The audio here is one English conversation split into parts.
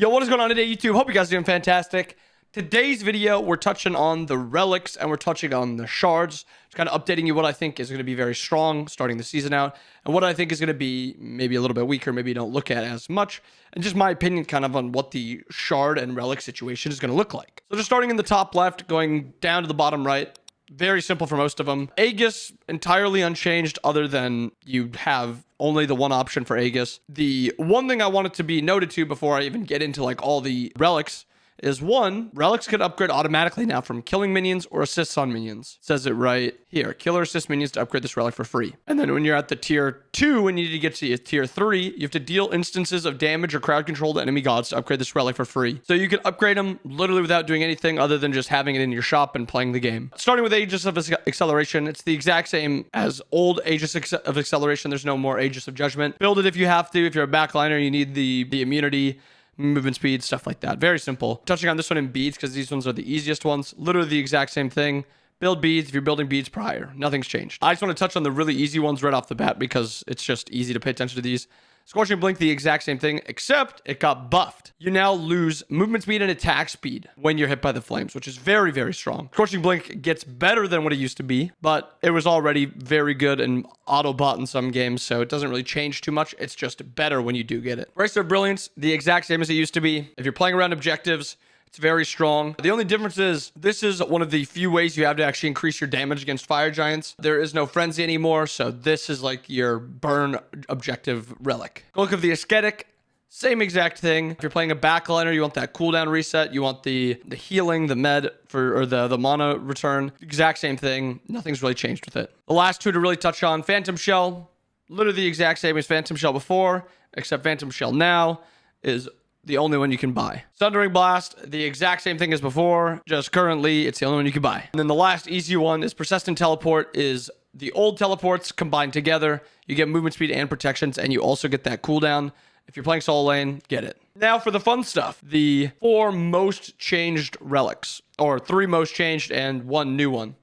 Yo, what is going on today, YouTube? Hope you guys are doing fantastic. Today's video, we're touching on the relics and we're touching on the shards. Just kind of updating you what I think is going to be very strong starting the season out, and what I think is going to be maybe a little bit weaker, maybe you don't look at as much, and just my opinion kind of on what the shard and relic situation is going to look like. So just starting in the top left, going down to the bottom right. Very simple for most of them. Aegis, entirely unchanged other than you have only the one option for Aegis. The one thing I wanted to be noted to before I even get into like all the relics is one, relics can upgrade automatically now from killing minions or assists on minions. It says it right here. Kill or assist minions to upgrade this relic for free. And then when you're at the tier 2, when you need to get to tier 3, you have to deal instances of damage or crowd control to enemy gods to upgrade this relic for free. So you can upgrade them literally without doing anything other than just having it in your shop and playing the game. Starting with Aegis of Acceleration, it's the exact same as old Aegis of Acceleration. There's no more Aegis of Judgment. Build it if you have to. If you're a backliner, you need the immunity, movement speed, stuff like that. Very simple. Touching on this one in beads because these ones are the easiest ones. Literally the exact same thing. Build beads if you're building beads prior. Nothing's changed. I just want to touch on the really easy ones right off the bat because it's just easy to pay attention to these. Scorching Blink, the exact same thing, except it got buffed. You now lose movement speed and attack speed when you're hit by the flames, which is very, very strong. Scorching Blink gets better than what it used to be, but it was already very good and auto-bought in some games, so it doesn't really change too much. It's just better when you do get it. Bracer of Brilliance, the exact same as it used to be. If you're playing around objectives, it's very strong. The only difference is this is one of the few ways you have to actually increase your damage against fire giants. There is no frenzy anymore, so this is like your burn objective relic. Look of the Ascetic, same exact thing. If you're playing a backliner, you want that cooldown reset. You want the healing, the med or the mana return. Exact same thing. Nothing's really changed with it. The last two to really touch on, Phantom Shell, literally the exact same as Phantom Shell before, except Phantom Shell now is the only one you can buy. Sundering Blast, the exact same thing as before, just currently it's the only one you can buy. And then the last easy one is Persistent Teleport, is the old teleports combined together. You get movement speed and protections, and you also get that cooldown. If you're playing solo lane, get it. Now for the fun stuff, the 4 most changed relics, or 3 most changed and 1 new one.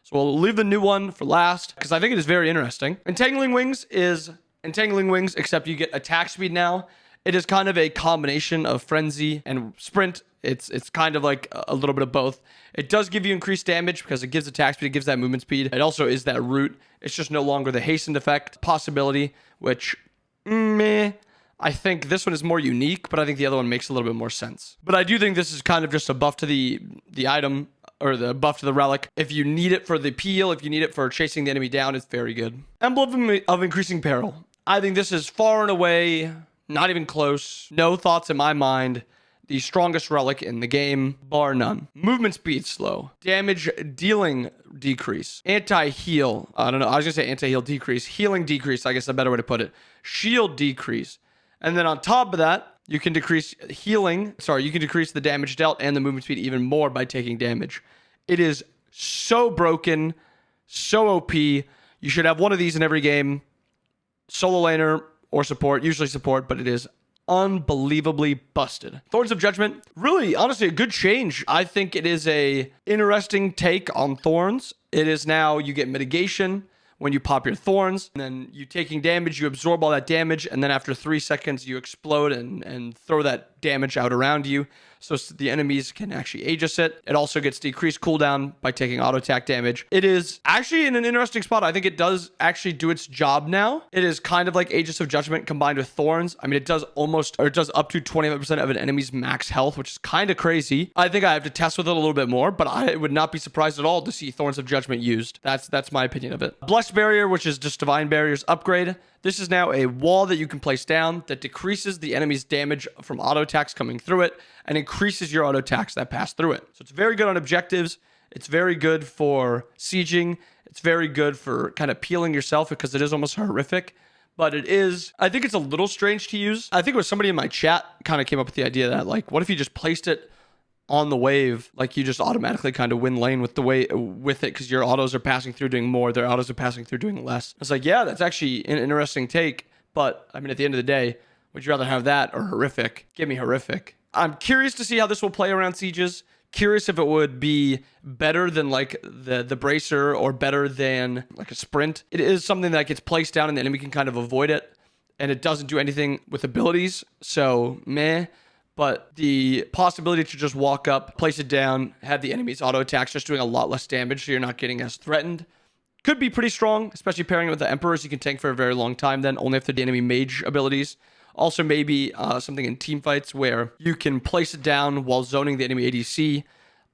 So we'll leave the new one for last because I think it is very interesting. Entangling Wings is Entangling Wings, except you get attack speed now. It is kind of a combination of Frenzy and Sprint. It's kind of like a little bit of both. It does give you increased damage because it gives attack speed, it gives that movement speed. It also is that root. It's just no longer the hastened effect possibility, which, meh. I think this one is more unique, but I think the other one makes a little bit more sense. But I do think this is kind of just a buff to the item, or the buff to the relic. If you need it for the peel, if you need it for chasing the enemy down, it's very good. Emblem of Increasing Peril. I think this is far and away, not even close, no thoughts in my mind, the strongest relic in the game, bar none. Movement speed slow. Damage dealing decrease. Anti-heal. I don't know. I was going to say anti-heal decrease. Healing decrease, I guess a better way to put it. Shield decrease. And then on top of that, you can decrease healing. Sorry, you can decrease the damage dealt and the movement speed even more by taking damage. It is so broken, so OP. You should have one of these in every game. Solo laner or support, usually support, but it is unbelievably busted. Thorns of Judgment, really, honestly, a good change. I think it is a interesting take on Thorns. It is now you get mitigation when you pop your Thorns, and then you taking damage, you absorb all that damage, and then after 3 seconds, you explode and throw that damage out around you, so the enemies can actually Aegis it. It also gets decreased cooldown by taking auto attack damage. It is actually in an interesting spot. I think it does actually do its job now. It is kind of like Aegis of Judgment combined with Thorns. I mean, it does up to 25% of an enemy's max health, which is kind of crazy. I think I have to test with it a little bit more, but I would not be surprised at all to see Thorns of Judgment used. That's my opinion of it. Blessed Barrier, which is just Divine Barrier's upgrade. This is now a wall that you can place down that decreases the enemy's damage from auto attacks coming through it and increases your auto attacks that pass through it. So it's very good on objectives. It's very good for sieging. It's very good for kind of peeling yourself because it is almost horrific. But it is, I think it's a little strange to use. I think it was somebody in my chat kind of came up with the idea that, like, what if you just placed it on the wave, like you just automatically kind of win lane with it because your autos are passing through doing more, their autos are passing through doing less. It's like, yeah, that's actually an interesting take, but I mean, at the end of the day, would you rather have that or horrific? Give me horrific. I'm curious to see how this will play around sieges. Curious if it would be better than like the bracer or better than like a sprint. It is something that gets placed down and the enemy can kind of avoid it, and it doesn't do anything with abilities, so meh. but the possibility to just walk up, place it down, have the enemy's auto attacks just doing a lot less damage so you're not getting as threatened could be pretty strong, especially pairing it with the Emperors. You can tank for a very long time then, only after the enemy mage abilities. Also maybe something in team fights where you can place it down while zoning the enemy ADC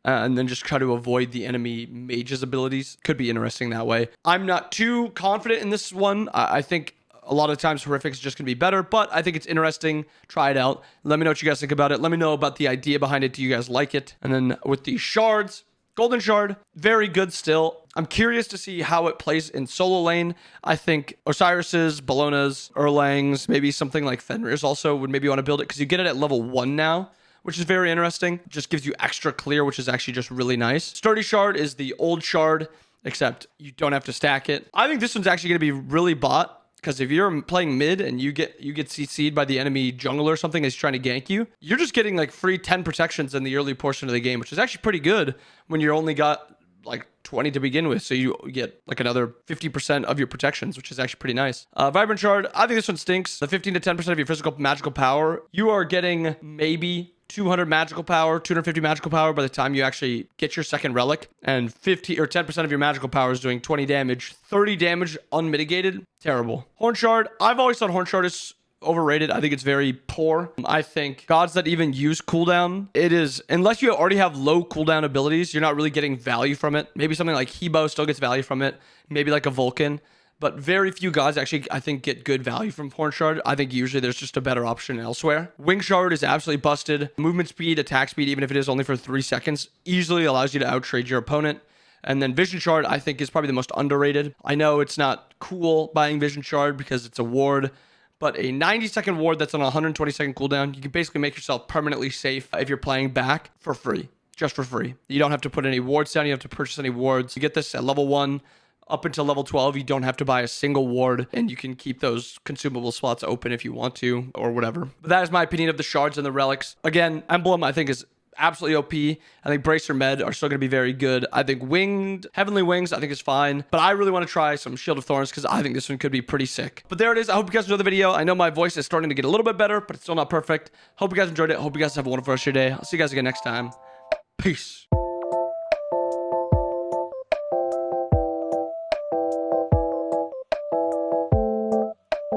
and then just try to avoid the enemy mage's abilities. Could be interesting that way. I'm not too confident in this one. I think a lot of times Horrific is just going to be better, but I think it's interesting. Try it out. Let me know what you guys think about it. Let me know about the idea behind it. Do you guys like it? And then with the shards, Golden Shard, very good still. I'm curious to see how it plays in solo lane. I think Osiris's, Bellona's, Erlang's, maybe something like Fenrir's also would maybe want to build it because you get it at level 1 now, which is very interesting. Just gives you extra clear, which is actually just really nice. Sturdy Shard is the old shard, except you don't have to stack it. I think this one's actually going to be really bot. Because if you're playing mid and you get CC'd by the enemy jungle or something as he's trying to gank you, you're just getting like free 10 protections in the early portion of the game, which is actually pretty good when you only got like 20 to begin with. So you get like another 50% of your protections, which is actually pretty nice. Vibrant Shard, I think this one stinks. The 15 to 10% of your physical magical power, you are getting maybe 200 magical power, 250 magical power by the time you actually get your second relic, and 50 or 10% of your magical power is doing 20 damage, 30 damage unmitigated. Terrible. Horn Shard, I've always thought Horn Shard is overrated. I think it's very poor. I think gods that even use cooldown, it is, unless you already have low cooldown abilities, you're not really getting value from it. Maybe something like Hebo still gets value from it, maybe like a Vulcan. But very few gods actually, I think, get good value from Horn Shard. I think usually there's just a better option elsewhere. Wing Shard is absolutely busted. Movement speed, attack speed, even if it is only for 3 seconds, easily allows you to outtrade your opponent. And then Vision Shard, I think, is probably the most underrated. I know it's not cool buying Vision Shard because it's a ward, but a 90-second ward that's on a 120-second cooldown, you can basically make yourself permanently safe if you're playing back for free, just for free. You don't have to put any wards down. You don't have to purchase any wards. You get this at level 1. Up until level 12, you don't have to buy a single ward, and you can keep those consumable slots open if you want to, or whatever. But that is my opinion of the shards and the relics. Again, Emblem, I think, is absolutely OP. I think Bracer Med are still going to be very good. I think Winged, Heavenly Wings, I think is fine. But I really want to try some Shield of Thorns because I think this one could be pretty sick. But there it is. I hope you guys enjoyed the video. I know my voice is starting to get a little bit better, but it's still not perfect. Hope you guys enjoyed it. Hope you guys have a wonderful rest of your day. I'll see you guys again next time. Peace.